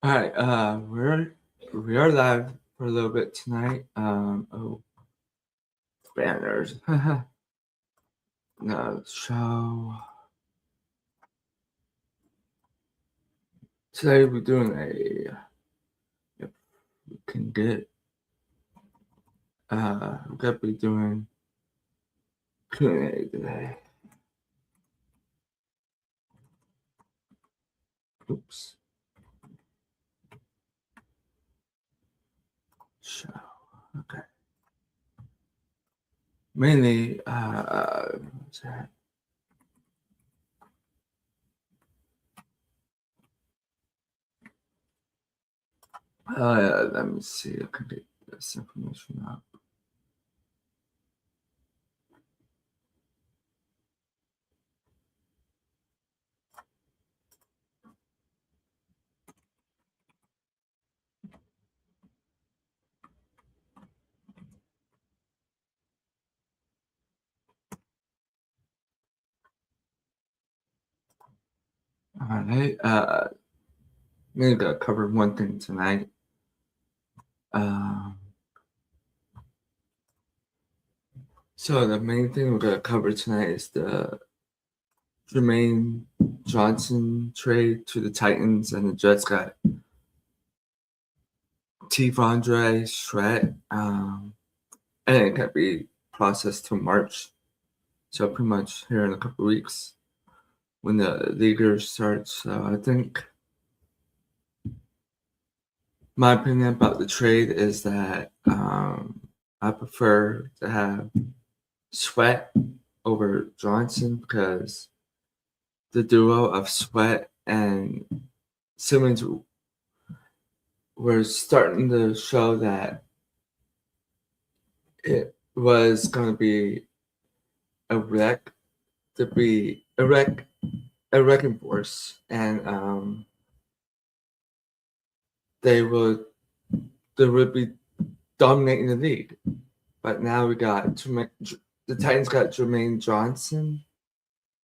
All right, we are live for a little bit tonight. Banners. No show. Today we're doing if we can get we're gonna be doing Q&A today. Oops. Show. Okay. Mainly what's that? Let me see. I can get this information up. All right. Maybe gotta cover one thing tonight. Um, so the main thing we're gonna cover tonight is the Jermaine Johnson trade to the Titans, and the Jets got T'Vondre Sweat, and it can't be processed till March. So pretty much here in a couple of weeks when the leaguers start. So I think my opinion about the trade is that I prefer to have Sweat over Johnson because the duo of Sweat and Simmons were starting to show that it was going to be a wreck, to be a wrecking force, and they would be dominating the league. But now we got the Titans got Jermaine Johnson.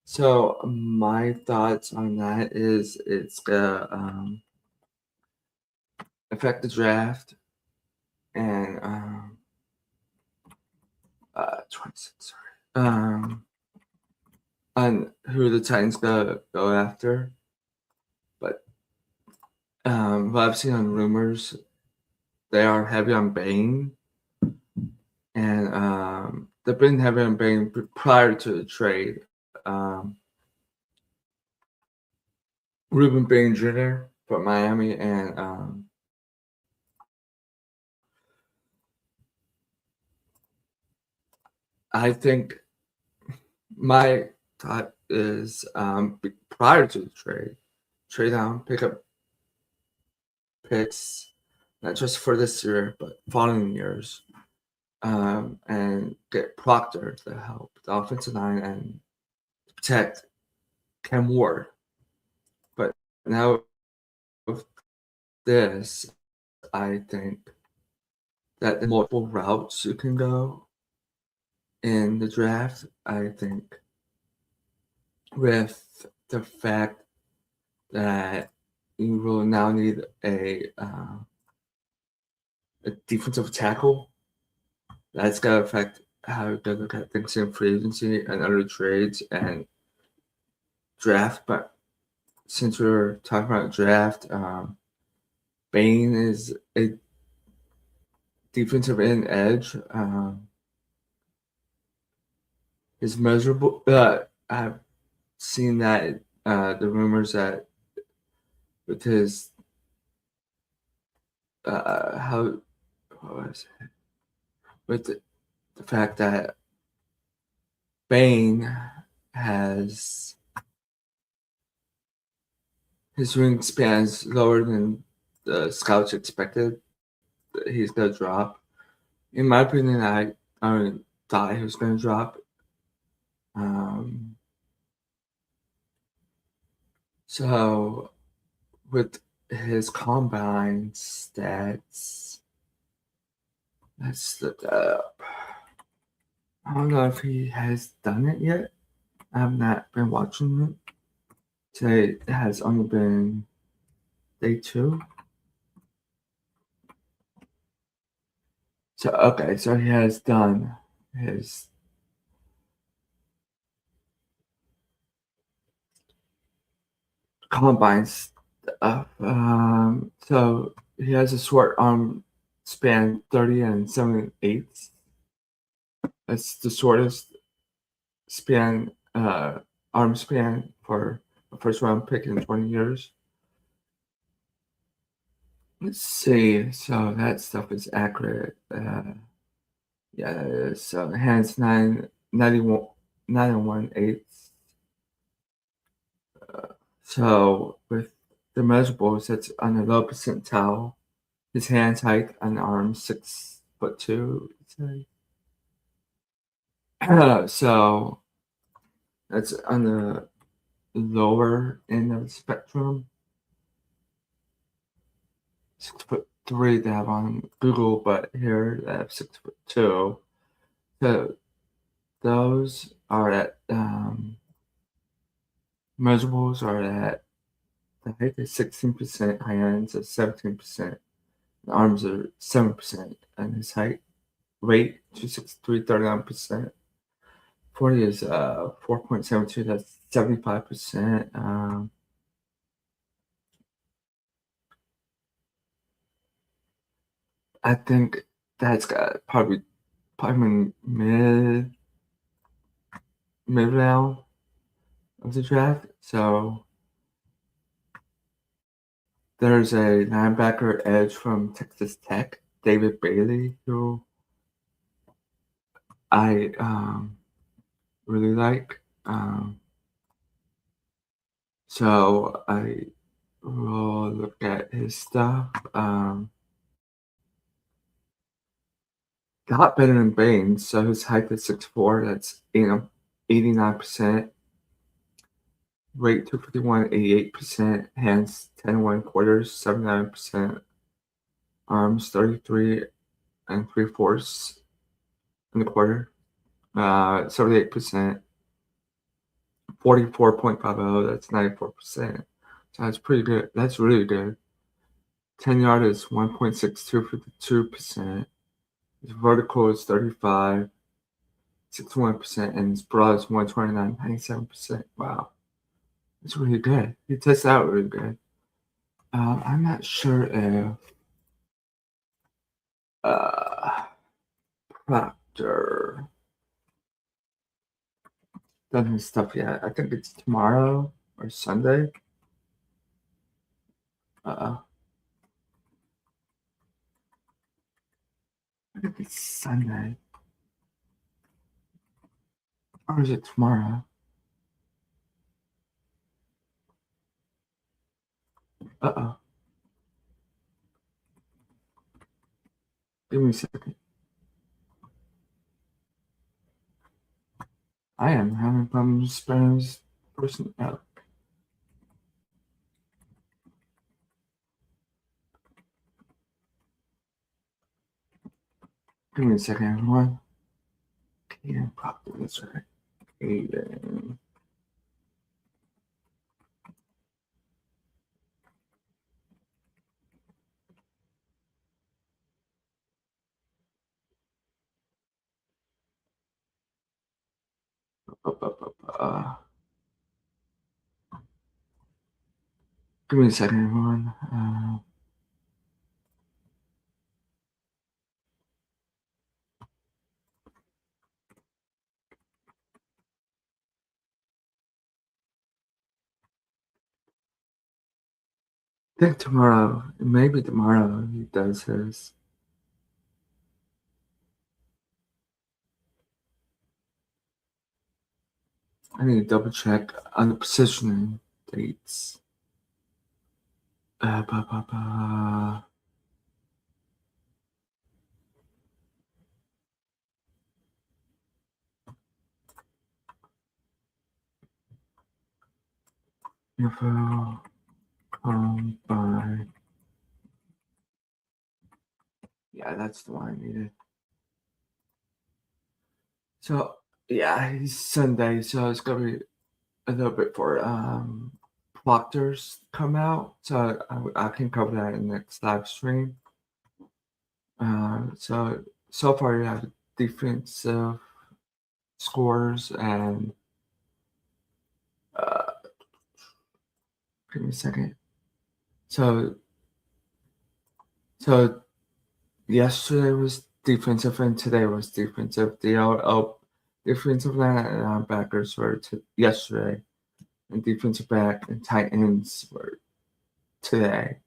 So my thoughts on that is it's gonna affect the draft and 26. Sorry. On who the Titans gonna go after, but what I've seen on rumors, they are heavy on Bane, and they've been heavy on Bane prior to the trade. Ruben Bane Jr. from Miami, and I think my thought is prior to the trade down, pick up picks, not just for this year, but following years, and get Proctor to help the offensive line and protect Cam Ward. But now with this, I think that the multiple routes you can go in the draft, I think with the fact that you will now need a defensive tackle, that's going to affect how you're going to look at things in free agency and other trades and draft. But since we're talking about draft, Bane is a defensive end edge. Is measurable. I've seen that the rumors that with his how what was it? With the fact that Bane has his wingspan is lower than the scouts expected, he's gonna drop. In my opinion, I thought he was gonna drop. So with his combine stats, let's look that up. I don't know if he has done it yet. I have not been watching it. Today has only been day 2. So okay, so he has done his combine stuff. So he has a short arm span, 30 and 7/8. That's the shortest span, arm span for a first round pick in 20 years. Let's see. So that stuff is accurate. Yeah, that is. So hands 91, 9 1/8. So with the measurables, that's on the low percentile. His hands height and arms 6'2". So that's on the lower end of the spectrum. 6'3" they have on Google, but here they have 6'2". So those are at measurables are at the height is 16%, high ends is 17%, the arms are 7%, and his height weight 263, 39%. 40 is 4.72, that's 75%. I think that's got probably mid round of the draft. So there's a linebacker edge from Texas Tech, David Bailey, who I really like. So I will look at his stuff. Got better than Baines, so his height is 6'4", that's 89%. Weight 251, 88%. Hands 10 1/4, 79%. Arms 33 and 3/4 in the quarter, 78%. 44.50, that's 94%. So that's pretty good. That's really good. 10-yard is 1.62, 52%. His vertical is 35, 61%, and his broad is 129, 97%. Wow. That's really good. He tests out really good. I'm not sure if Proctor done his stuff yet. I think it's tomorrow or Sunday. I think it's Sunday. Or is it tomorrow? Uh-oh. Give me a second. I am having problems spelling this person out. Give me a second, everyone. Caden Proctor, that's right. Caden. Give me a second, everyone. I think tomorrow, maybe tomorrow, he does his. I need to double check on the positioning dates. Ba, ba, ba. Info by. Yeah, that's the one I needed. So yeah, it's Sunday, so it's gonna be a little bit for Proctor's come out. So I can cover that in the next live stream. So so far you have defensive scores and uh, give me a second. So yesterday was defensive and today was defensive. The defensive linebackers were yesterday, and defensive back and tight ends were today.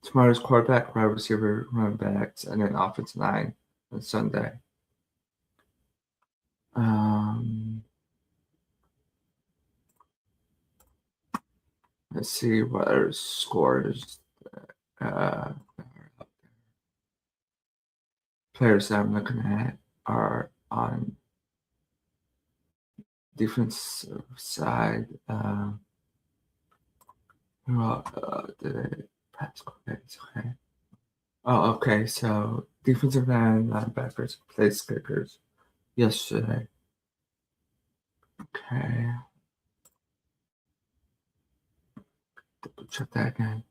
Tomorrow's quarterback, wide receiver, running backs, and then offensive line on Sunday. Let's see what our scores. Players that I'm looking at are on defensive side. Did I pass? Okay. Oh, okay. So defensive line, linebackers, place kickers yesterday. Okay. Double check that again.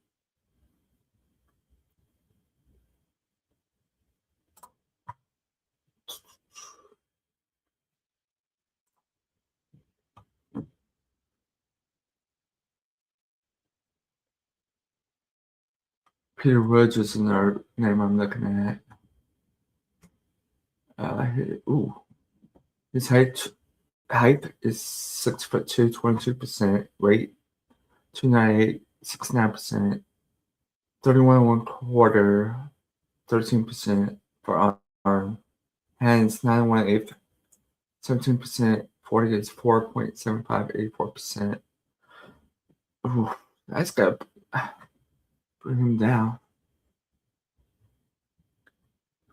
Peter Woods is another name I'm looking at. His height is 6'2", 22%. Weight 298, 69%. 31 1/4, 13% for arm. Hands 9 1/8, 17%. 40 is 4.75, 84%. Ooh, that's gonna bring him down.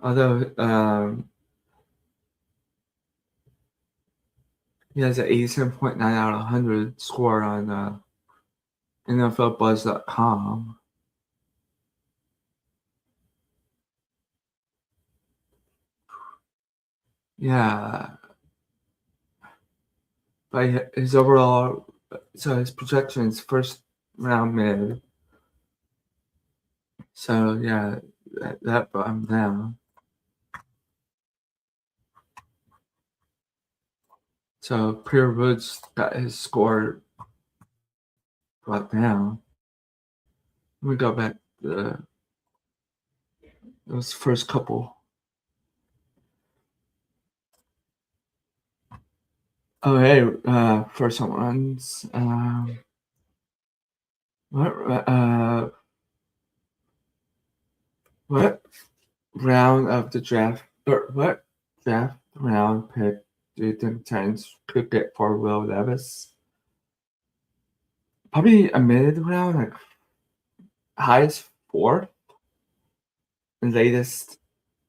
Although he has an 87.9 out of 100 score on NFLBuzz.com. Yeah, but his overall, so his projections first round mid. So yeah, that brought him down. So Pierre Woods got his score brought down. Let me go back to those first couple. Oh hey, first home runs. What round of the draft, or what draft round pick do you think Titans could get for Will Levis? Probably a mid round, like highest fourth, and latest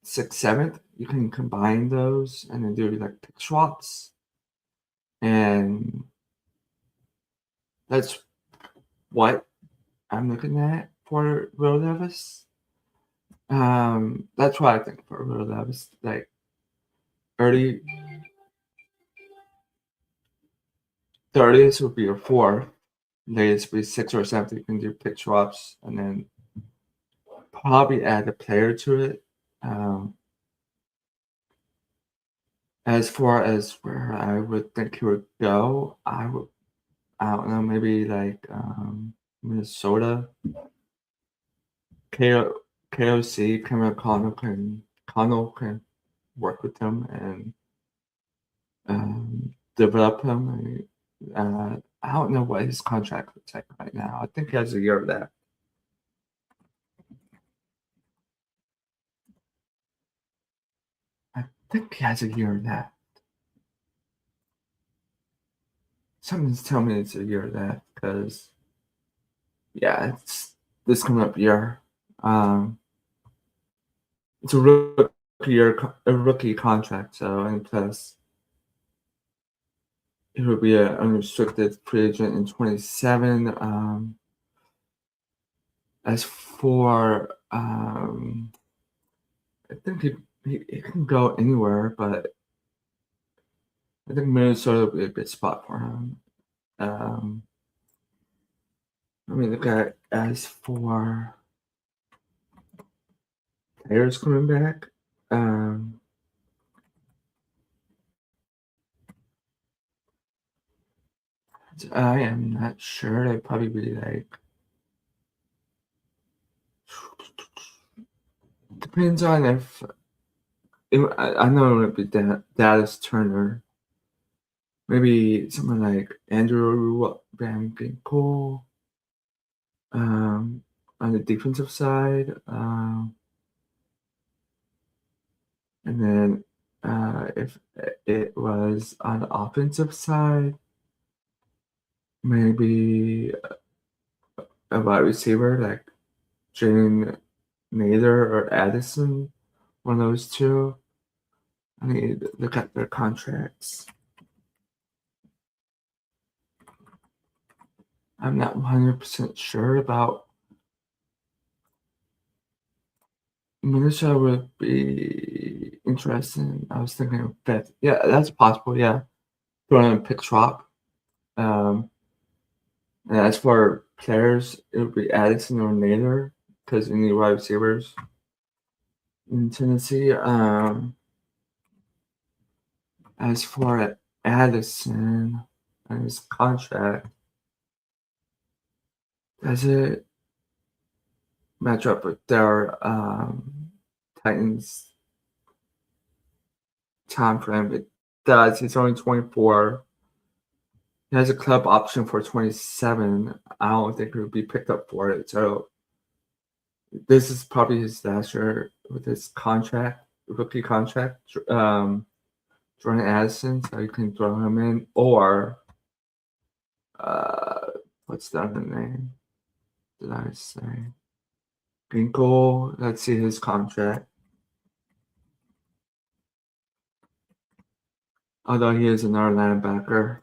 sixth, seventh. You can combine those and then do like pick swaps, and that's what I'm looking at for Will Levis. That's what I think for Will Levis. Like early 30s would be your fourth, latest would be sixth or seventh. You can do pick swaps and then probably add a player to it. As far as where I would think he would go, I don't know, maybe like Minnesota. KOC, Cameron Connell can work with him and develop him. I don't know what his contract looks like right now. I think he has a year left. I think he has a year left. Something's telling me it's a year left because, yeah, it's this coming up year. It's a rookie contract, so and plus he will be an unrestricted free agent in 27. As for I think he can go anywhere, but I think Minnesota would be a good spot for him. Let me look at as for players coming back. Um, I am not sure. I'd probably be like depends on if I know it would be Dallas Turner. Maybe someone like Andrew Van Ginkel. On the defensive side, and then if it was on the offensive side, maybe a wide receiver like Jalen Nader or Addison, one of those two. I need to look at their contracts. I'm not 100% sure about Minnesota would be interesting. I was thinking of fifth. Yeah, that's possible. Yeah, throwing in pick swap. Um, and as for players, it would be Addison or Nader because you need wide receivers in Tennessee. As for Addison and his contract, does it match up with their Titans time frame? It does. He's only 24. He has a club option for 27. I don't think he would be picked up for it. So this is probably his last year with his contract, rookie contract. Jordan Addison, so you can throw him in, or what's the other name? Did I say? Ginkle. Let's see his contract. Although he is another linebacker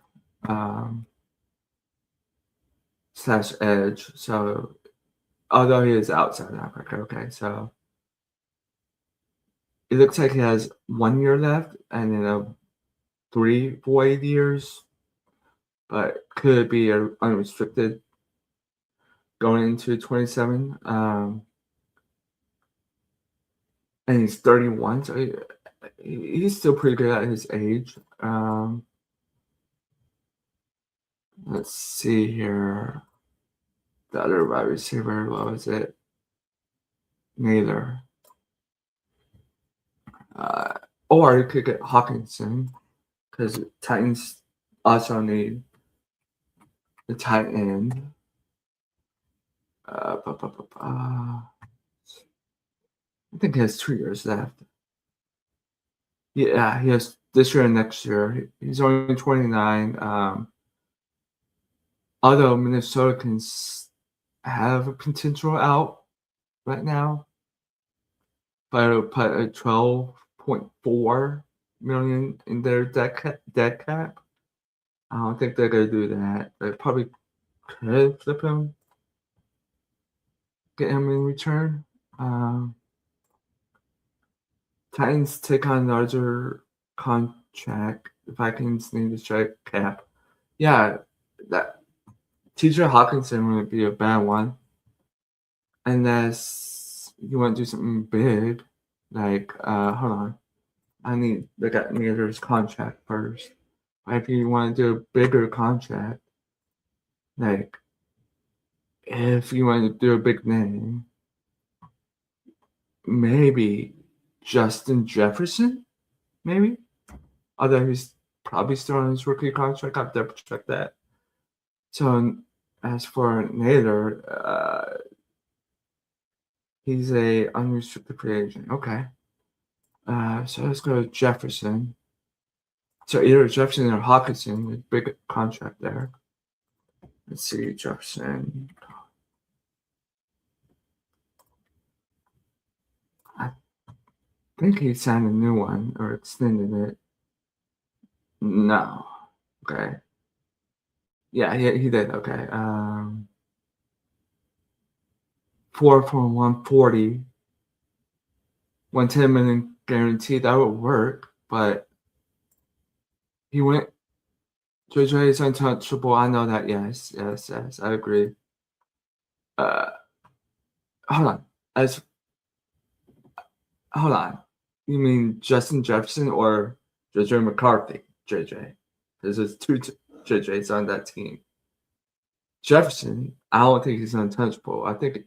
slash edge, so although he is outside linebacker, okay, so it looks like he has 1 year left and then 3 void years, but could be unrestricted going into 27. And he's 31, so he's still pretty good at his age. Let's see here. The other wide receiver, what was it? Neither. Or you could get Hawkinson because Titans also need the tight end. I think he has 2 years left. Yeah, he has this year and next year. He's only 29. Although Minnesota can have a potential out right now, but it'll put a 12.4 million in their dead cap. I don't think they're gonna do that. They probably could flip him, get him in return. Titans take on larger contract. The Vikings need to strike cap. Yeah, that TJ Hawkinson would be a bad one. Unless you want to do something big. Like, hold on. I need to look at Nader's contract first. If you want to do a bigger contract, like if you want to do a big name, maybe Justin Jefferson, maybe. Although he's probably still on his rookie contract, I've double checked that. So as for Nader, he's a unrestricted free agent. Okay. So let's go to Jefferson. So either Jefferson or Hawkinson, a big contract there. Let's see, Jefferson. I think he signed a new one or extended it. No. Okay. Yeah, he did. Okay. 4 for 140. 110 million guaranteed. That would work, but he went. JJ is untouchable. I know that. Yes. I agree. Uh, hold on. Hold on. You mean Justin Jefferson or JJ McCarthy? JJ. There's two JJs on that team. Jefferson, I don't think he's untouchable. I think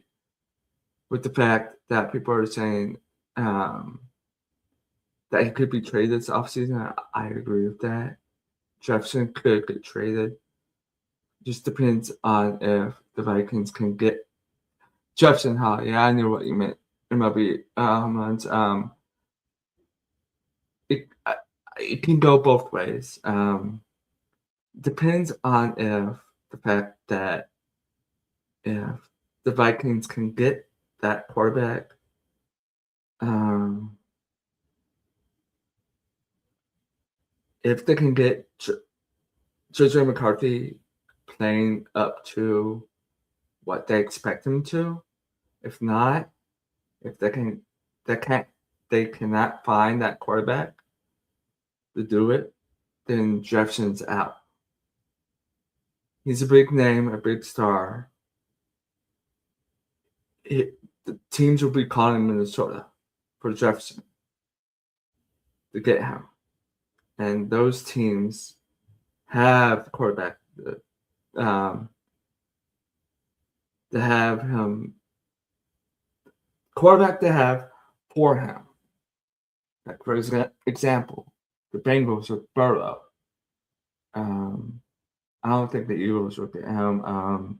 with the fact that people are saying that he could be traded this offseason, I agree with that. Jefferson could get traded. Just depends on if the Vikings can get Jefferson high. Yeah, I knew what you meant. MLB home runs. It can go both ways. Depends on if the fact that if the Vikings can get that quarterback. If they can get JJ McCarthy playing up to what they expect him to. If not, if they cannot find that quarterback to do it, then Jefferson's out. He's a big name, a big star. The teams will be calling Minnesota for Jefferson to get him. And those teams have the quarterback to have him quarterback to have for him. Like for example, the Bengals with Burrow. I don't think the Eagles would get him.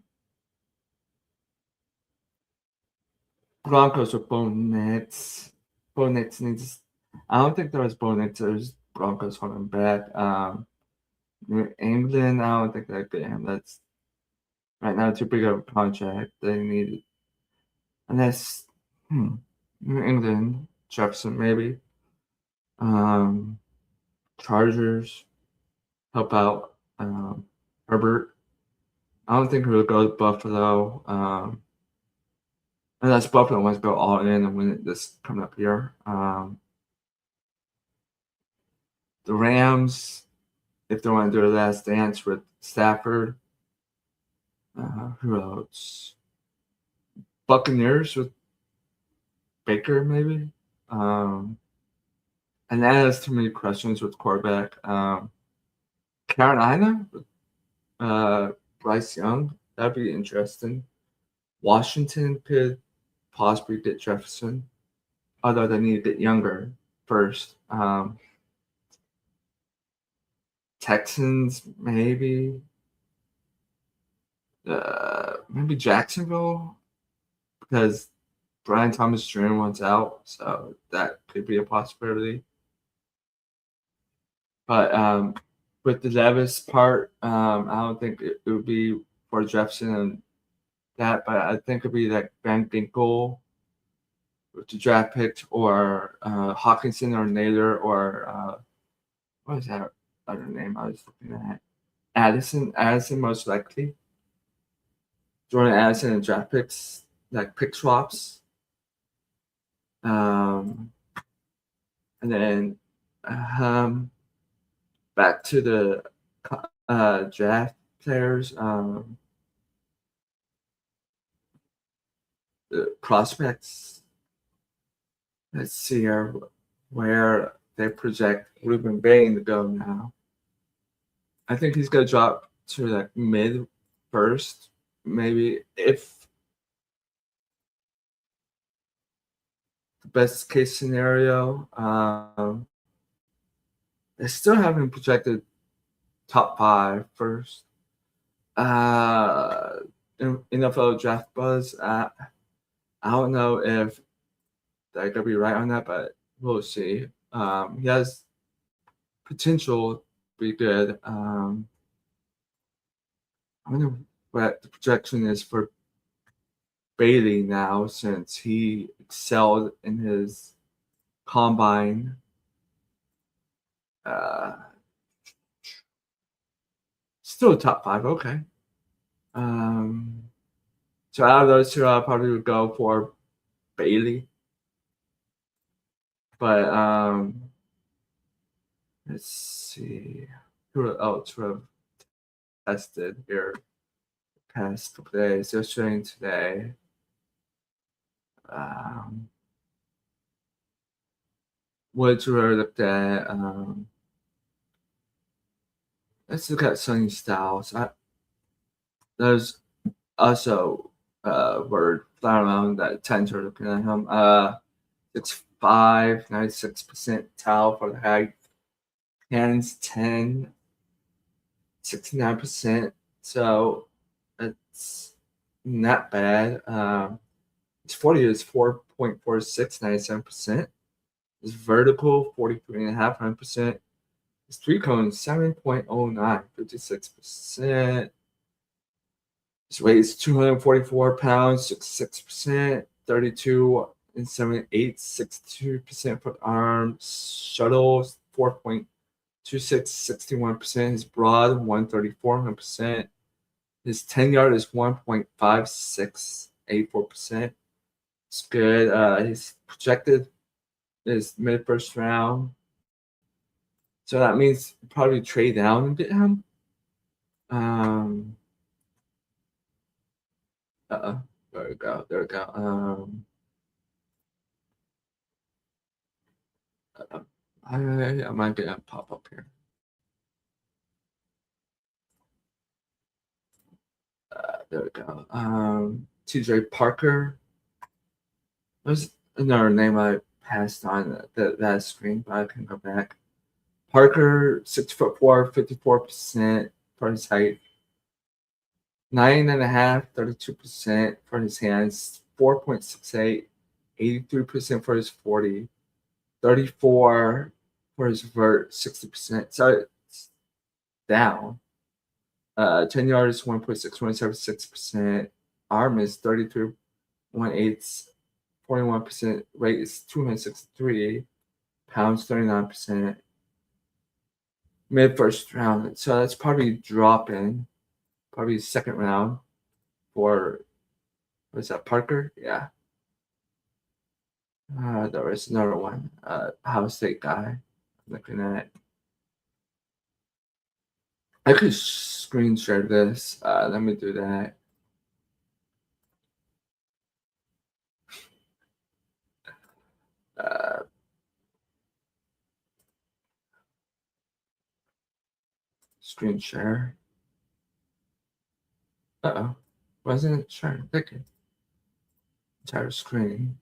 Broncos with Bo Nix. Bo Nix needs. I don't think there was Bo Nix. There's Broncos holding back. New England. I don't think they get him. That's right now too big of a contract. They need unless New England Jefferson maybe. Chargers help out. Herbert. I don't think he'll go to Buffalo. Unless Buffalo wants to go all in and win it this coming up year. The Rams, if they want to do a last dance with Stafford. Who else? Buccaneers with Baker, maybe. And that has too many questions with quarterback. Carolina with Bryce Young. That'd be interesting. Washington could possibly get Jefferson, although they need to get younger first. Texans, maybe. Maybe Jacksonville, because Brian Thomas Jr. wants out, so that could be a possibility. But with the Levis part, I don't think it would be for Jefferson and that, but I think it'd be like Van Ginkel with the draft pick, or Hawkinson or Naylor, or what is that other name I was looking at? Addison most likely. Jordan Addison and draft picks, like pick swaps. And then back to the draft players. The prospects. Let's see here where they project Ruben Bain to go now. I think he's going to drop to like mid first, maybe, if the best case scenario. They still haven't projected top 5 first. NFL Draft Buzz. I don't know if they're gonna be right on that, but we'll see. He has potential to be good. I wonder what the projection is for Bailey now, since he excelled in his combine. Still top 5, okay. So out of those two, I probably would go for Bailey. But let's see who else would have tested here the past couple days. Yesterday and today. Woods were looked at. Let's look at Sonny Styles. There's also word flying around that tens are looking at him. 6'5", 96% towel for the height. Hands 10, 69%. So it's not bad. His 40 is 4.46, 97%. His vertical 43.5%, 100%. His three cone 7.09, 56%. His weight is 244 pounds, 66%, 32 and 7/8, 62% for the arms. Shuttle 4.26, 61%. His broad 134, 100%. His 10-yard is 1.56, 84%. It's good. He's projected is mid first round. So that means probably trade down and get him. There we go. There we go. I might get a pop up here. There we go. TJ Parker. There's another name I passed on that screen, but I can go back. Parker, 6'4", 54% for his height. 9.5, 32% for his hands. 4.68, 83% for his 40. 34 for his vert, 60%. So it's down. 10 yards, 1.6, 1.76%. Arm is 33, 1/8, 41%. Weight is 263 pounds, 39%. Mid first round. So that's probably dropping. Probably second round for, what's that, Parker? Yeah. There was another one. Ohio State guy. Looking at it. I could screen share this. Let me do that. Screen share. Wasn't it sharing? Okay. Entire screen.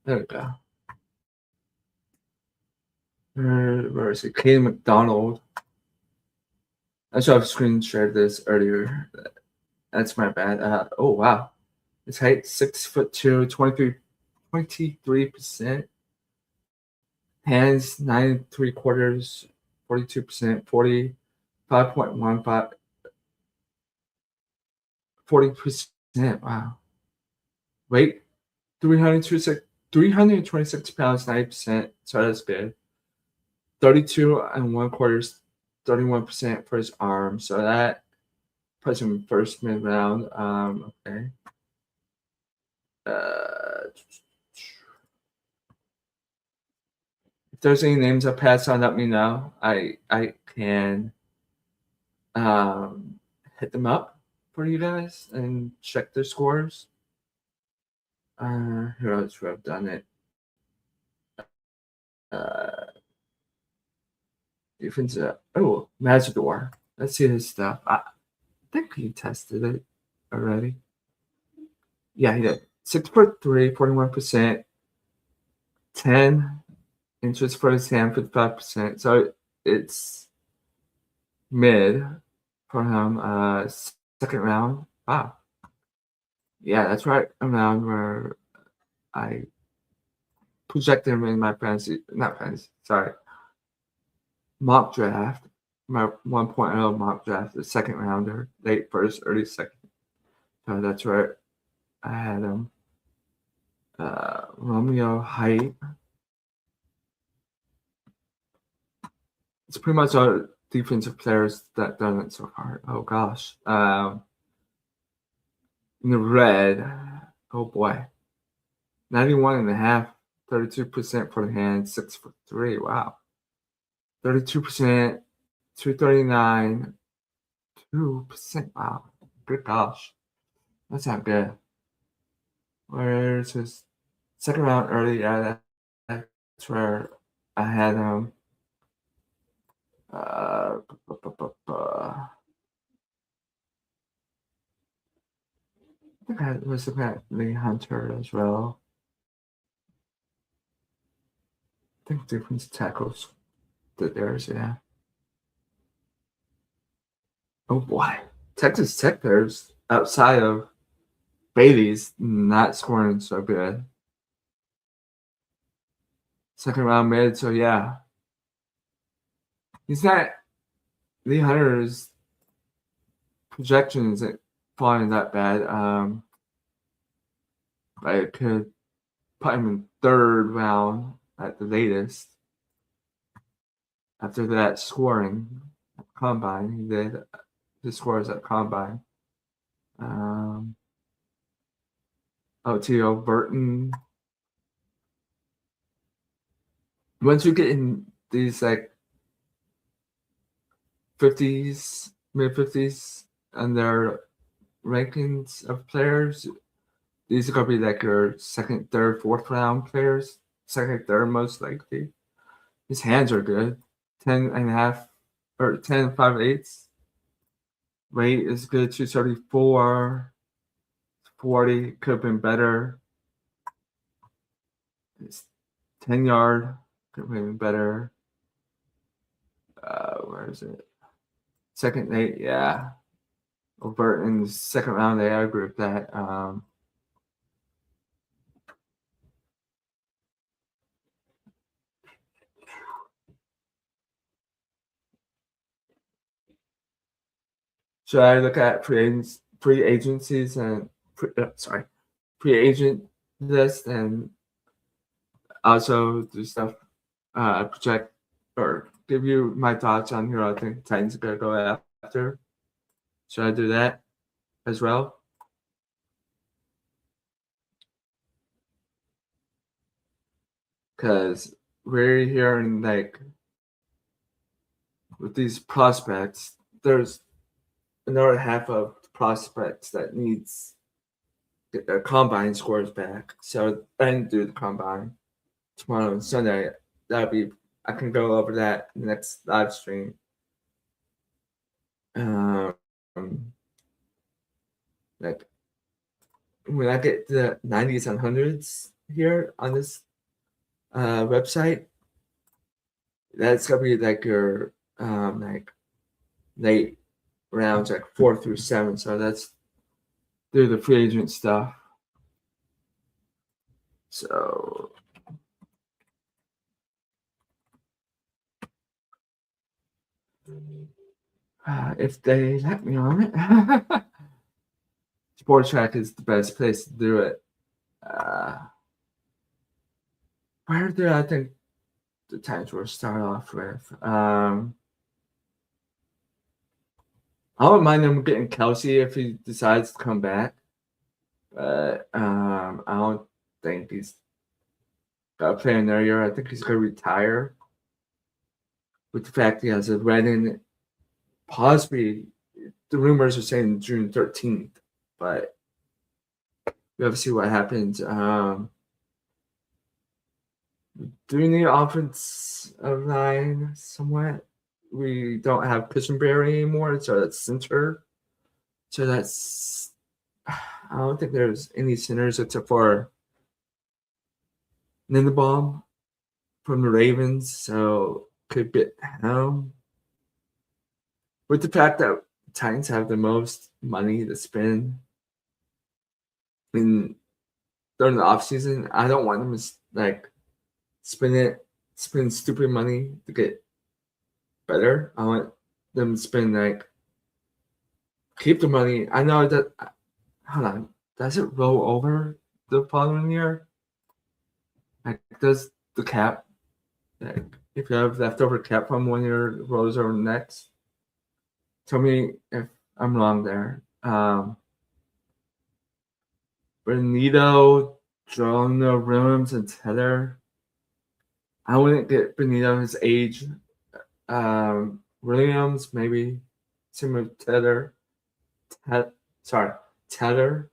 There we go. Where is it? Katie McDonald. I should have screen shared this earlier. That's my bad. Oh wow. His height 6'2", 23%. Hands 9 3/4, 42%, 45.15, 40%. Wow. Weight 326 pounds, 90%. So that's good. 32 1/4, 31% for his arm. So that puts him first mid round. Okay. If there's any names I pass on, let me know. I can hit them up for you guys and check their scores. Who else would have done it? Defense. Matador. Let's see his stuff. I think he tested it already. Yeah, he did. 6'3", 41%. 10 inches for his hand, 55%. So it's mid for him. Second round. Wow. Yeah, that's right around where I projected him in my mock draft. My 1.0 mock draft, the second rounder, late first, early second. So that's where I had him. Romeo height. It's pretty much all defensive players that done it so far. Oh gosh. In the red, oh boy. 91.5, 32% for the hand, 6'3". Wow. 32%, 239, 2%. Wow. Good gosh. That's not good. Where's his second round early. Yeah, that's where I had him. Uh, I think I was looking at Lee Hunter as well. I think different tackles that there's, yeah. Oh boy. Texas Tech there's outside of Bailey's not scoring so good. Second round mid, so yeah. He's not Lee Hunter's projection isn't falling that bad. I could put him in third round at the latest. After that scoring at combine, he did his scores at combine. T.O. Burton. Once you get in these like 50s, mid 50s, and their rankings of players, these are gonna be like your second, third, fourth round players. Second, third, most likely. His hands are good. 10.5 or 10.5/8. Weight is good. 234. 40 could have been better. It's 10-yard could have been better. Where is it? Second, eight, yeah. Burton's second round, I agree with that. Should I look at free agencies and free agent list and also do stuff project or give you my thoughts on who I think Titans are gonna go after? Should I do that as well? Because we're hearing like with these prospects, there's another half of prospects that needs their combine scores back. So I didn't do the combine tomorrow and Sunday. That'll be I can go over that in the next live stream. Um, like when I get the 90s and 100s here on this website, that's gonna be like your like late rounds, like 4 through 7. So that's through the free agent stuff. So if they let me on it, Sport Track is the best place to do it. Where do I think the Titans will start off with? I wouldn't mind him getting Kelsey if he decides to come back. But I don't think he's got to play another year. I think he's going to retire. With the fact he has a wedding, possibly the rumors are saying June 13th, but we have to see what happens. Do we need offense line somewhat? We don't have Cushenberry anymore, so that's center. So that's I don't think there's any centers except for Linderbaum from the Ravens, so could be with the fact that Titans have the most money to spend in during the offseason, I don't want them to like spend stupid money to get better. I want them to spend like keep the money. I know that hold on, does it roll over the following year? Like does the cap like if you have leftover cap from one year rolls over next? Tell me if I'm wrong there. Benito, Jonah Williams, and Tether. I wouldn't get Benito his age. Williams, maybe similar to Tether. Tether.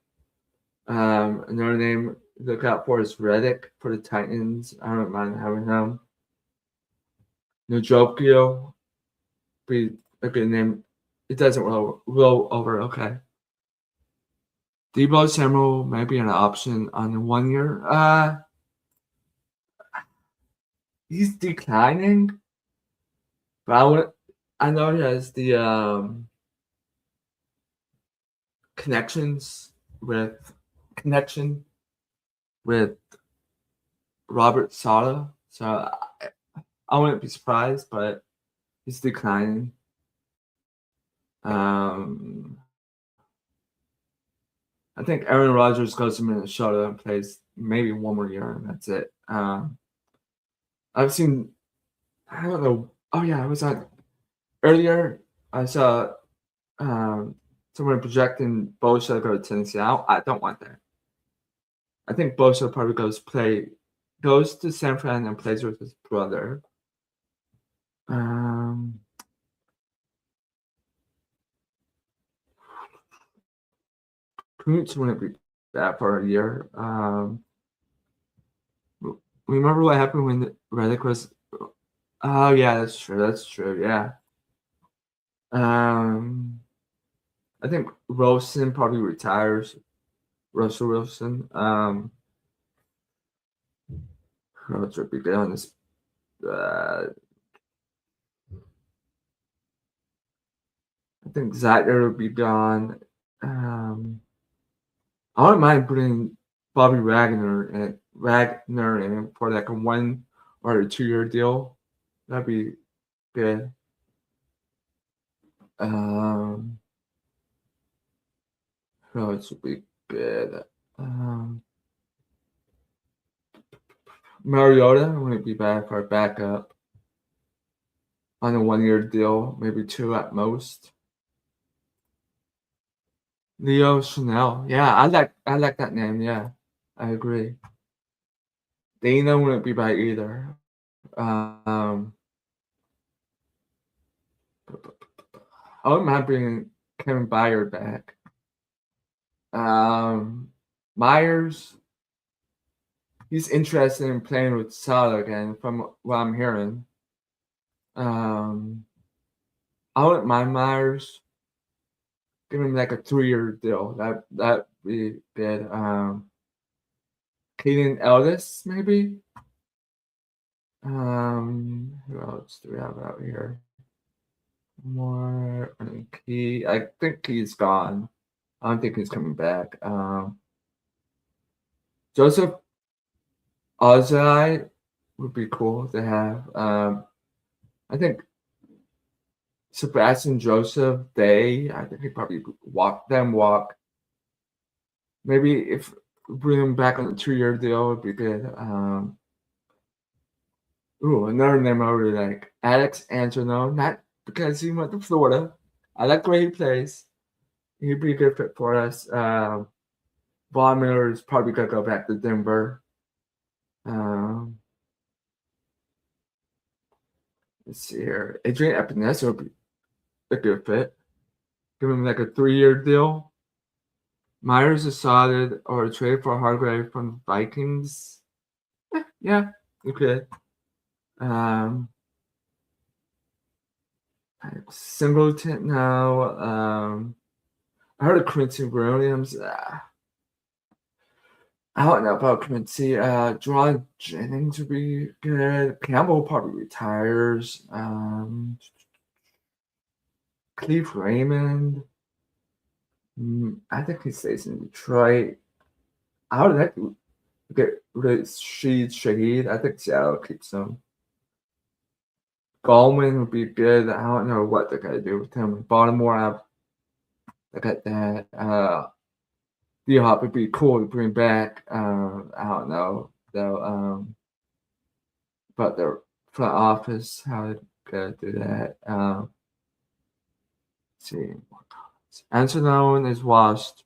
Another name look out for is Reddick for the Titans. I don't mind having him. Njoku be a good name. It doesn't roll over. Okay. Debo Samuel may be an option on the 1 year. He's declining, but I know he has the connection with Robert Sala, so I wouldn't be surprised, but he's declining. I think Aaron Rodgers goes to Minnesota and plays maybe 1 more year, and that's it. I've seen, I don't know. Oh yeah, I was on earlier. I saw someone projecting Bosa to go to Tennessee. I don't want that. I think Bosa probably goes to San Fran and plays with his brother. Kuntz wouldn't be bad for a year. Remember what happened when Reddick was? Oh yeah, that's true. That's true. Yeah. I think Wilson probably retires. Russell Wilson. Who else would be good on this? I think Zeitler would be gone. I wouldn't mind putting Bobby Wagner in for like a 1 or a 2 year deal. That'd be good. Who else would be good? Mariota wouldn't be bad for a backup on a 1 year deal, maybe 2 at most. Leo Chanel. Yeah, I like that name. Yeah, I agree. Dana wouldn't be bad either. I wouldn't mind bringing Kevin Byard back. Myers, he's interested in playing with Salah again, from what I'm hearing. I wouldn't mind Myers. Give him like a 3-year deal. That'd be good. Kaden Ellis, maybe. Who else do we have out here? More Key. I think Key's gone. I don't think he's coming back. Joseph Ozai would be cool to have. I think Sebastian Joseph Day. I think he probably walk. Maybe if bring him back on a 2-year deal would be good. Another name I really like, Alex Antono. Not because he went to Florida. I like the way he plays. He'd be a good fit for us. Von Miller is probably gonna go back to Denver. Let's see here. Adrian Epinesa would be a good fit. Give him like a 3-year deal. Myers is solid, or trade for Hargrave from the Vikings. Yeah, you could. Singleton now. I heard of Quincy Williams. I don't know about Quincy. Jerron Jennings would be good. Campbell probably retires. Cleve Raymond. I think he stays in Detroit. I would like to get rid of Shaheed. I think Seattle keeps him. Gallman would be good. I don't know what they're gonna do with him. Baltimore, look at that. D-Hop would be cool to bring back. I don't know though. But the front office, how they're gonna do that. Let's see. Antoine is washed.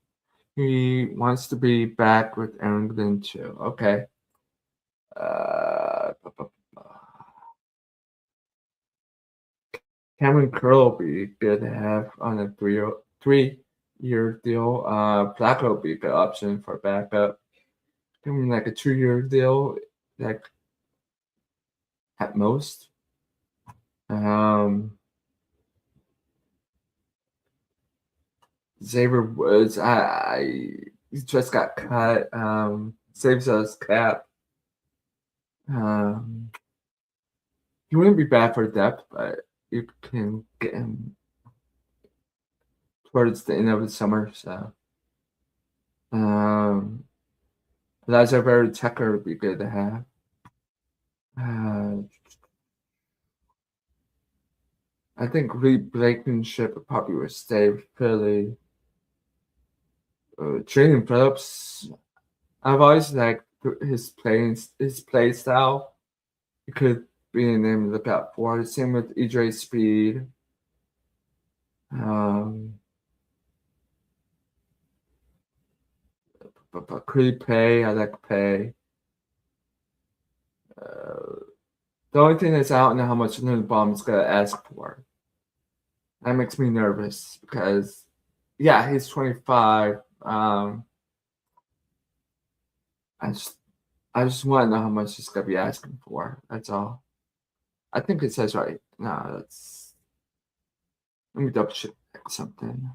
He wants to be back with Aaron Glenn too. Okay. Cameron Curl will be good to have on a 3-year deal. Flacco will be a good option for backup. Give him like a 2-year deal, like at most. Xavier Woods, he just got cut. Saves us cap. He wouldn't be bad for depth, but you can get him towards the end of the summer. So, Elijah Vera Tucker would be good to have. I think Reed Blankenship probably would stay with Philly. Jaden Phillips, I've always liked his play style. He could be a name to look out for. Same with EJ Speed. But Creed Pay, I like Pay. The only thing that's I don't know how much Linderbaum's gonna ask for. That makes me nervous because, yeah, he's 25. I just want to know how much he's gonna be asking for. That's all. I think it says right. No, that's. Let me double check something.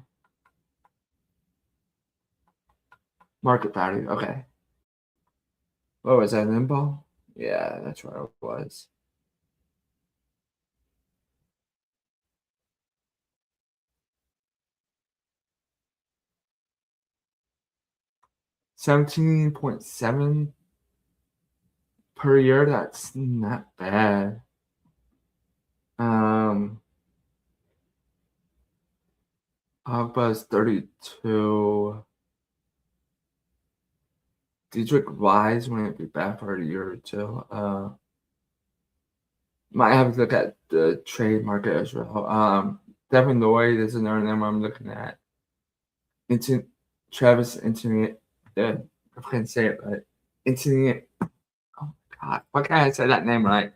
Market value. Okay. What was that? Limbo? Yeah, that's where it was. $17.7 per year. That's not bad. Agba's 32. Dietrich Wise wouldn't be bad for a year or two. Might have to look at the trade market as well. Devin Lloyd is another name I'm looking at. Travis Internet. I can't say it, but Internet. Oh my God, why can't I say that name right?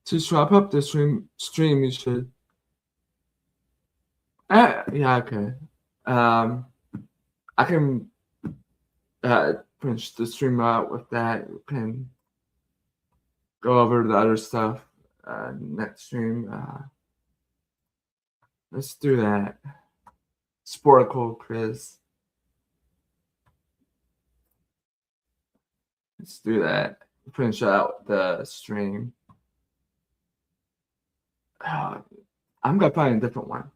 To swap up the stream, you should. Yeah, okay. I can finish the stream out with that. We can go over the other stuff next stream. Let's do that. Sportical Chris. Let's do that. Finish out the stream. I'm gonna find a different one.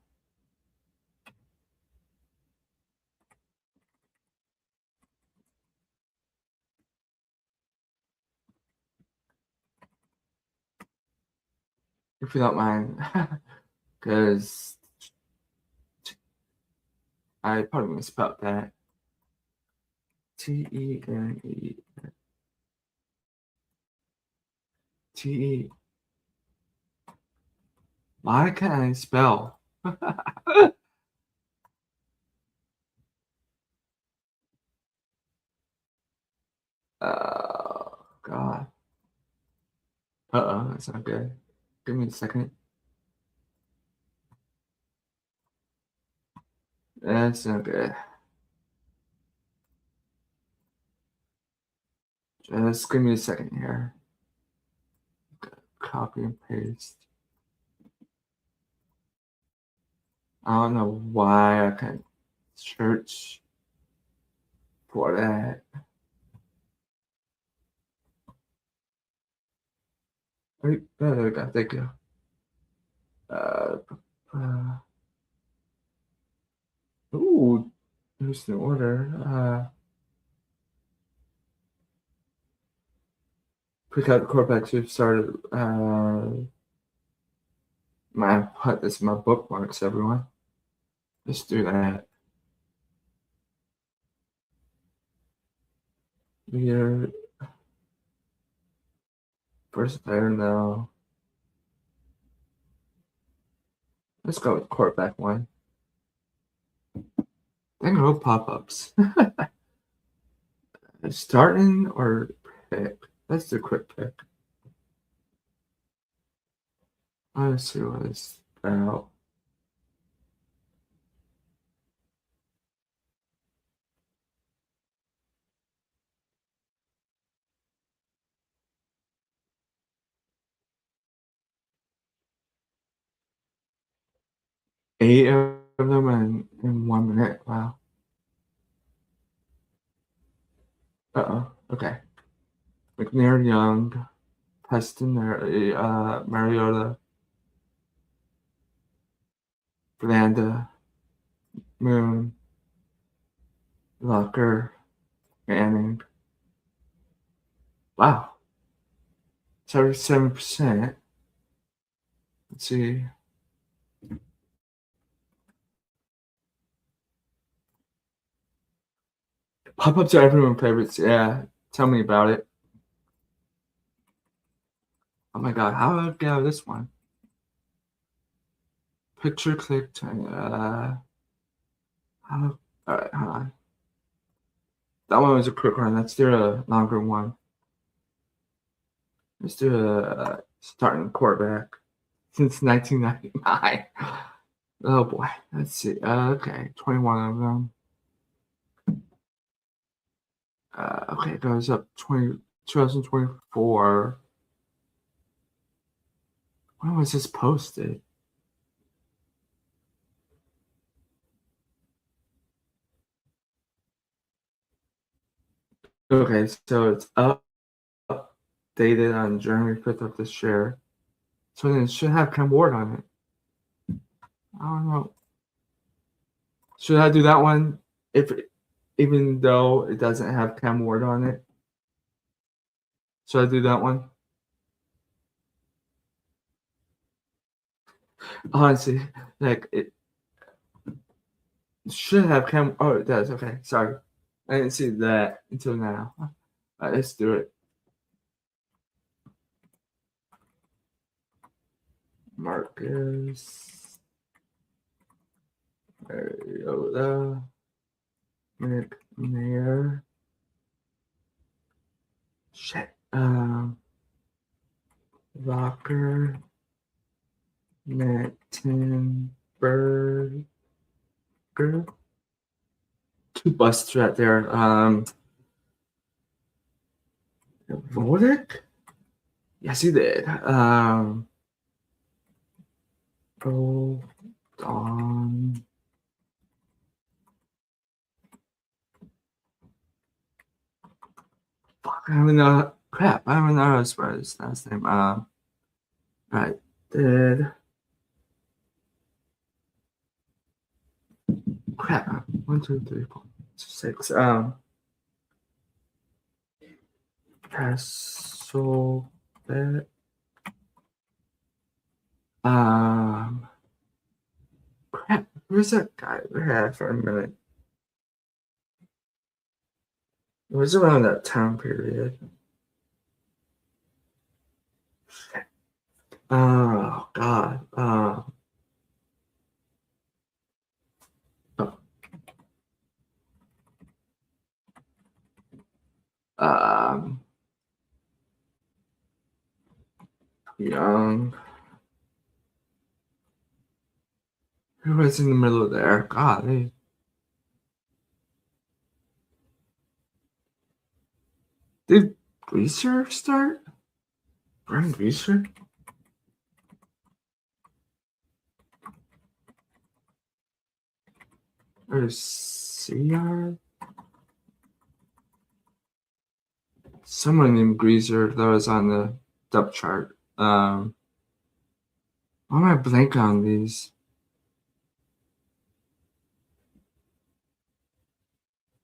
If you don't mind, because I probably misspelled that. Tene. Te. Why can't I spell? God. That's not good. Give me a second. That's not good. Just give me a second here. Copy and paste. I don't know why I can't search for that. There we go. Thank you. Ooh, here's the order. Pick out the quarterbacks who started. Put this in my bookmarks, everyone. Let's do that. Leader. First player now. Let's go with quarterback one. Then go pop-ups. Starting or pick? Let's do quick pick. Let's see what it's about. 8 of them in 1 minute. Wow. Uh-oh. Okay. McNair, Young, Preston, Mariota, Verlander, Moon, Locker, Manning. Wow. 77%. Let's see. Pop-ups are everyone favorites. Yeah. Tell me about it. Oh my god, how do I get out of this one? Picture click. How? Alright, hold on. That one was a quick one. Let's do a longer one. Let's do a starting quarterback since 1999. Oh boy. Let's see. Okay, 21 of them. Okay, it goes up 2024. When was this posted? Okay, so it's updated on January 5th of this year. So then it should have Cam Ward on it. I don't know. Should I do that one even though it doesn't have Cam Ward on it? Should I do that one? Honestly, like it should have Cam. Oh, it does. Okay, sorry, I didn't see that until now. Let's do it. Marcus Mariota McNair. Shit. Rocker Mettenberger. Two busts right there. Volek? Yes, he did. Hold on. Fuck, I don't even know. Crap, I don't even know how to spell his last name. Right. Did. Crap. 1, 2, 3, 4, 6. Castle. Crap. Who's that guy we had for a minute? It was around that time period. Oh God. Oh. Um. Young. Who was in the middle of there? God. Did Greaser start? Brian Greaser? Or CR? Someone named Greaser that was on the depth chart. Why am I blank on these?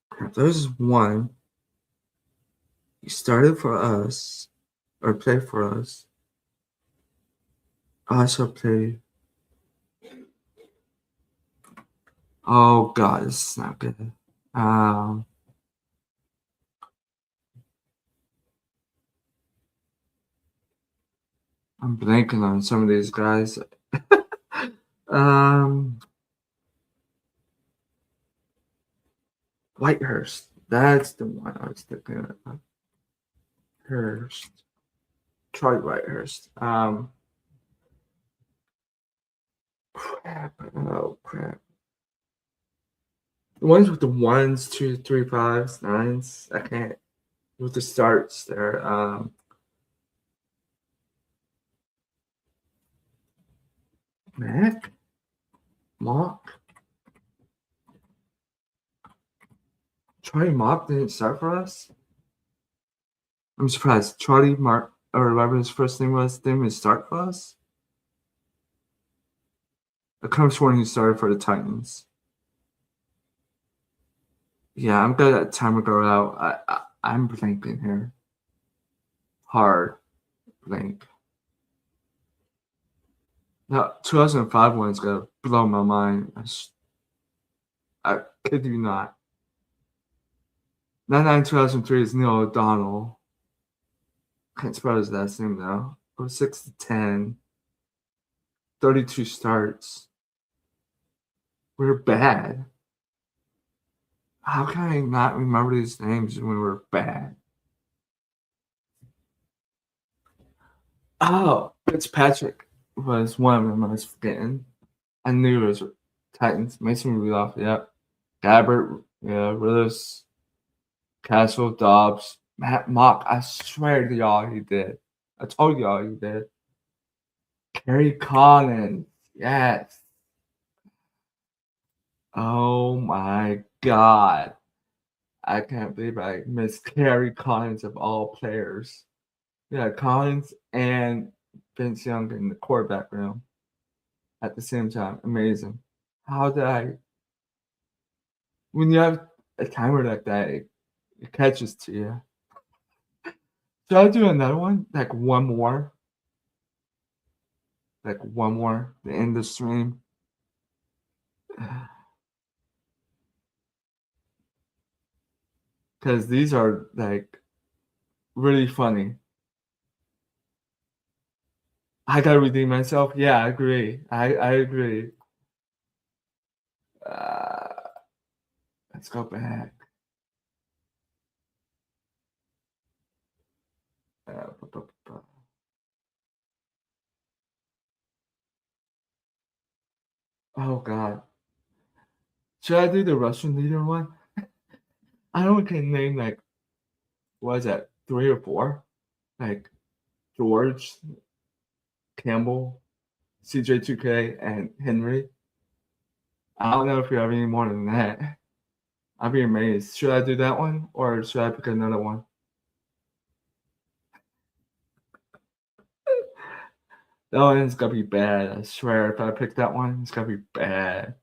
Crap, there's one. He started for us, or played for us. Also played. Oh God, this is not good. I'm blanking on some of these guys. Whitehurst. That's the one I was thinking of. Hurst. Troy Whitehurst. Crap. Oh crap. The ones with the 1s, 2s, 3, 5s, 9s. I can't. With the starts there. Mac Mock? Charlie Mock didn't start for us? I'm surprised. Charlie Mark, or whatever his first name was, didn't start for us? I could have sworn he started for the Titans. Yeah, I'm good at time to go out. I'm blanking here. Hard blank. No, 2005 one's gonna blow my mind. I kid you not. 2003 is Neil O'Donnell. Can't spell his last name though. 06 to 10. 32 starts. We're bad. How can I not remember these names when we're bad? Oh, Fitzpatrick was one of them I was forgetting. I knew it was Titans. Mason Rudolph, yep. Gabbert, yeah. Willis, Castle, Dobbs, Matt Mock. I swear to y'all he did. I told y'all he did. Kerry Collins, yes. Oh my God. I can't believe I missed Kerry Collins of all players. Yeah, Collins and Vince Young in the quarterback room at the same time. Amazing. How did I? When you have a timer like that, it catches to you. Should I do another one? Like one more? Like one more? The end of the stream? Because these are like really funny. I gotta redeem myself. Yeah, I agree. I agree. Let's go back. Oh God. Should I do the Russian leader one? I only can name like, what is that, 3 or 4? Like George, Campbell, CJ2K, and Henry. I don't know if you have any more than that. I'd be amazed. Should I do that one or should I pick another one? That one's gonna be bad. I swear, if I pick that one, it's gonna be bad.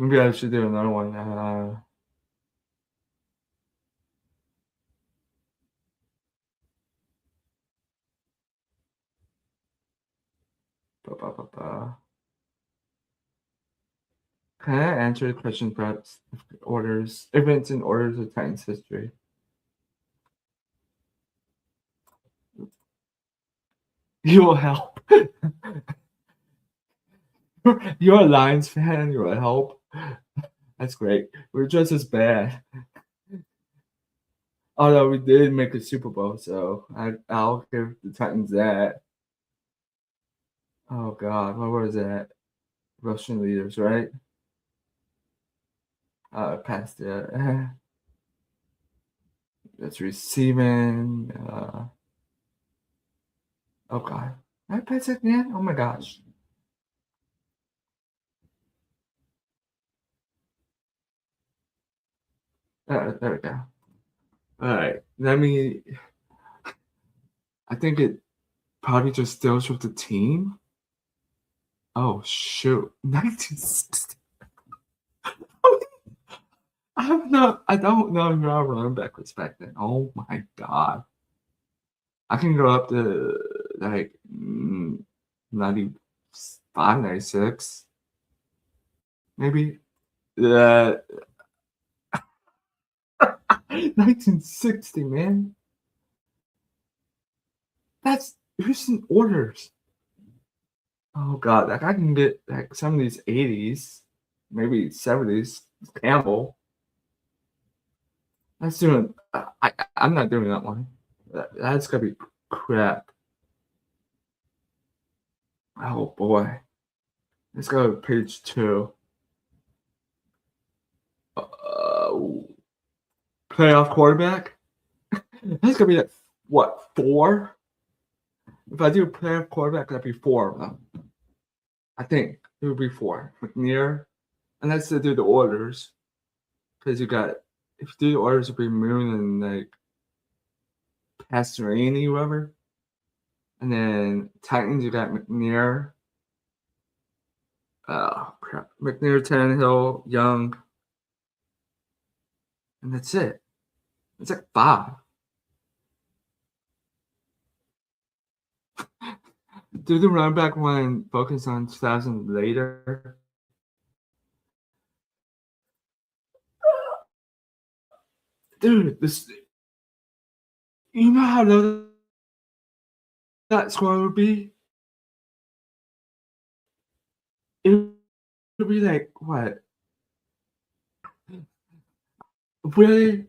Maybe I should do another one. Can I answer the question perhaps orders, events and orders of Titans history? You will help. You're a Lions fan. You will help. That's great. We're just as bad. Although we did make a Super Bowl, so I'll give the Titans that. Oh God, what was that? Russian leaders, right? Past it. That's receiving. Oh God, I pass it again? Oh my gosh. There we go. All right, let me. I think it probably just deals with the team. Oh shoot, 1960. I don't know who our running back was back then. Oh my God. I can go up to like 95, 96. Maybe. 1960, man. That's who's in orders. Oh God, like I can get like some of these 80s, maybe 70s. Campbell. That's doing. I'm not doing that one. That's gonna be crap. Oh boy. Let's go to page 2. Playoff quarterback. That's gonna be like what, 4? If I do playoff quarterback, that'd be 4 of them. I think it would be 4. McNair, unless they do the orders, because you got if you do the orders, it'd be Moon and like Pastorini, whoever, and then Titans you got McNair, crap, McNair, Tannehill, Young, and that's it. It's like 5. Do the run back one focus on 2000 later? Dude, this you know how low that score would be? It would be like what? Really?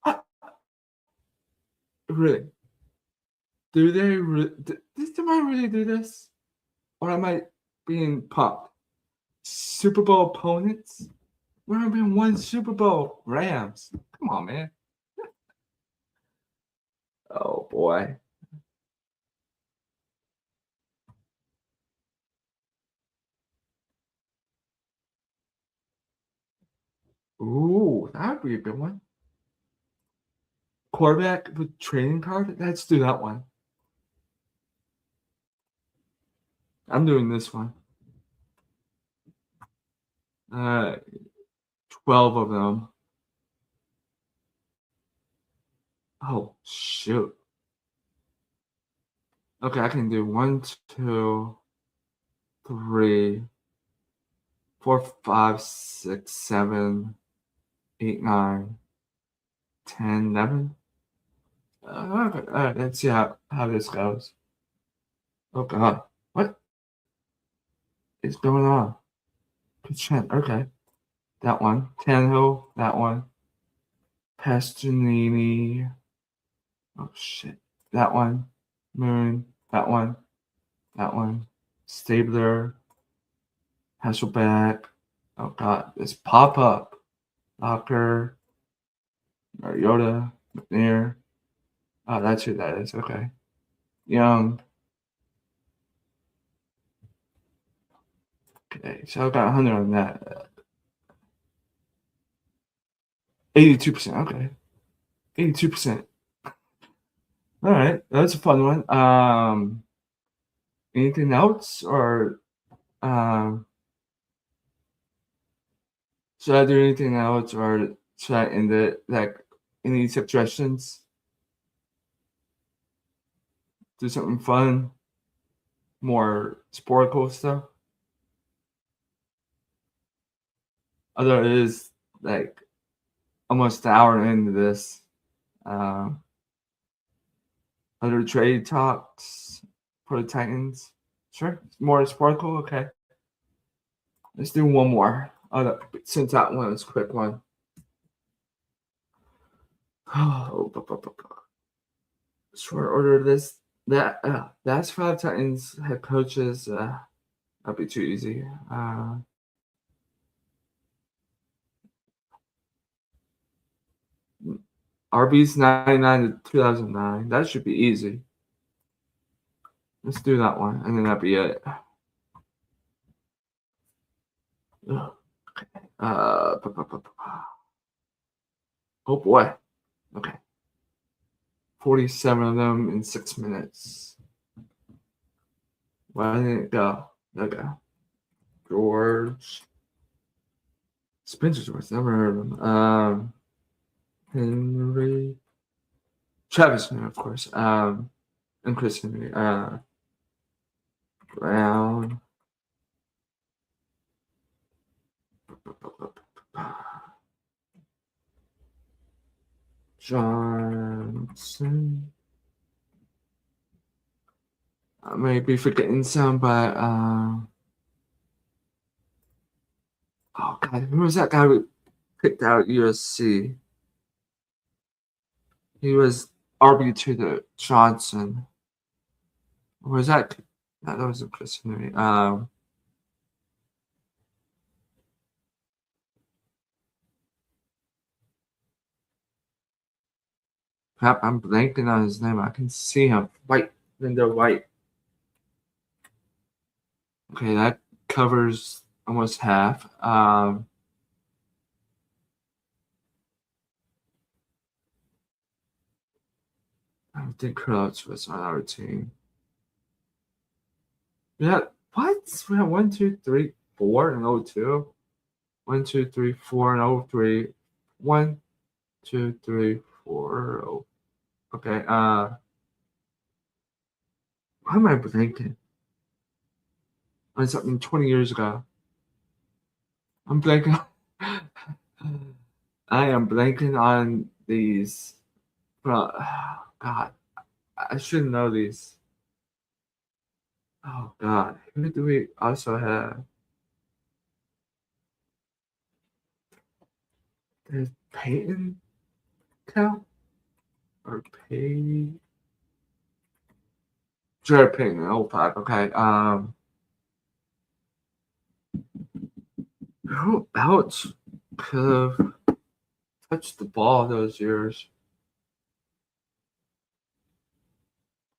Uh, Really? Do they? Does somebody really do this, or am I being pumped? Super Bowl opponents? We're gonna be in one Super Bowl. Rams. Come on, man. Oh boy. Ooh, that would be a good one. Quarterback with trading card? Let's do that one. I'm doing this one. 12 of them. Oh, shoot. Okay, I can do 1, 2, 3, 4, 5, 6, 7, 8, 9, 10, 11. Okay, all right, let's see how this goes. Oh, God. What is going on? Okay. That one. Tannehill, that one. Pasternini. Oh, shit. That one. Moon, that one. That one. Stabler. Hasselbeck. Oh, God. This pop up. Locker. Mariota. McNair. Oh, that's who that is. Okay. Young. Okay. So I got 100 on that. 82%. Okay. 82%. All right. That's a fun one. Anything else? Or should I do anything else? Or should I end it? Like, any suggestions? Do something fun? More sportical stuff? Although it is like almost an hour into this. Other trade talks for the Titans. Sure. More sportical. Okay. Let's do one more. Since that one was a quick one. Oh, short order this. That's 5 Titans head coaches. That'd be too easy. RB's 99 to 2009. That should be easy. Let's do that one, and then that'd be it. Ugh. Okay. Oh boy. Okay. 47 of them in 6 minutes. Why didn't it go? Okay. George Spencer's worth. Never heard of him. Henry. Travis Henry, of course. And Chris Henry. Brown. Johnson. I may be forgetting some, but oh god, who was that guy who picked out USC? He was RB2 to Johnson. Or was that? No, that wasn't Chris Henry. Crap, I'm blanking on his name. I can see him. White, Linda White. Okay, that covers almost half. I don't think Crouch was on our team. Yeah, what? We have 1, 2, 3, 4 and 02. 1, 2, 3, 4 and 03. 1, 2, 3, 4. Oh. Okay. Why am I blanking on something 20 years ago? I'm blanking. I am blanking on these. Well, God, I should know these. Oh God, who do we also have? Does Peyton count or Pay? Jared Payton, 05. Okay. Who else could have touched the ball those years?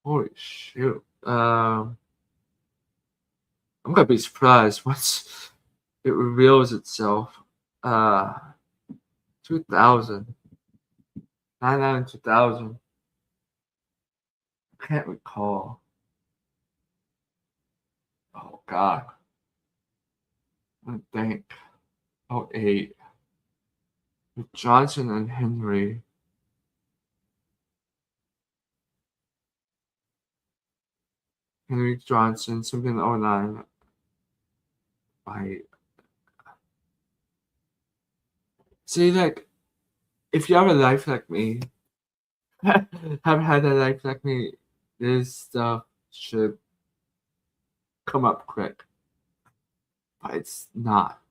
Holy shoot. I'm gonna be surprised once it reveals itself. Uh, 2000, 99, 2000. Can't recall. Oh God. I think. Oh, 08. With Johnson and Henry. Henry Johnson, something 09. I see, like, if you have a life like me, have had a life like me, this stuff should come up quick. But it's not.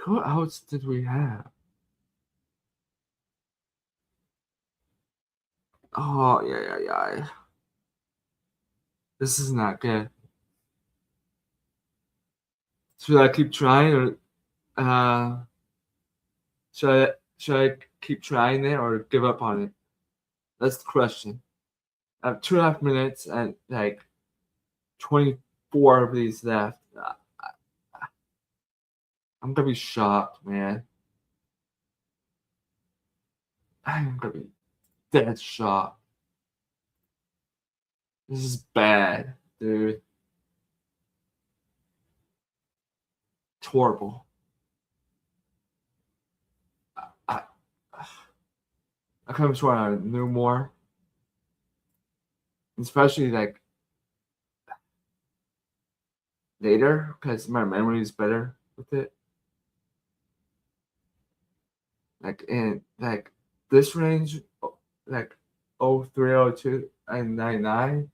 Who else did we have? Oh, yeah. This is not good. Should I keep trying or should I keep trying it or give up on it? That's the question. I have 2.5 minutes and like 24 of these left. I'm gonna be shocked, man. I'm gonna be dead shocked. This is bad, dude. It's horrible. I I could have sworn I knew more, especially like later because my memory is better with it. Like in like this range, like 03, 02, and 99.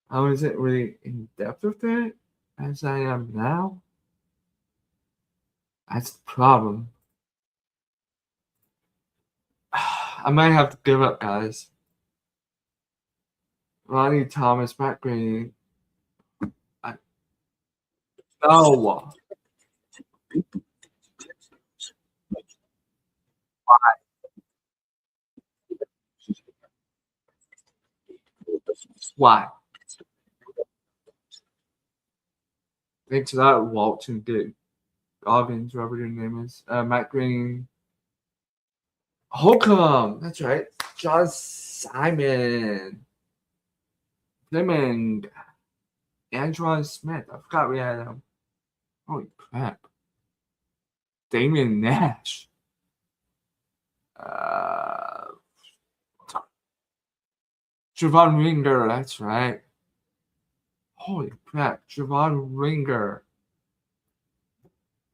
I wasn't really in depth with it as I am now. That's the problem. I might have to give up, guys. Ronnie Thomas, Matt Green. No. Why? Thanks to that, Walton did. Goggins, whatever your name is. Matt Green. Holcomb. That's right. John Simon. Fleming. Antoine Smith. I forgot we had him. Holy crap. Damian Nash. Uh, Javon Ringer. That's right. Holy crap. Javon Ringer.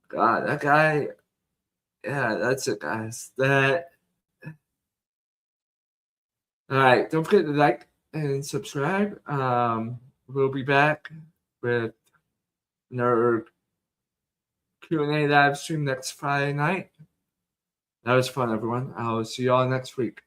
God, that guy. Yeah, that's it, guys. That. All right. Don't forget to like and subscribe. We'll be back with another Q&A live stream next Friday night. That was fun, everyone. I'll see you all next week.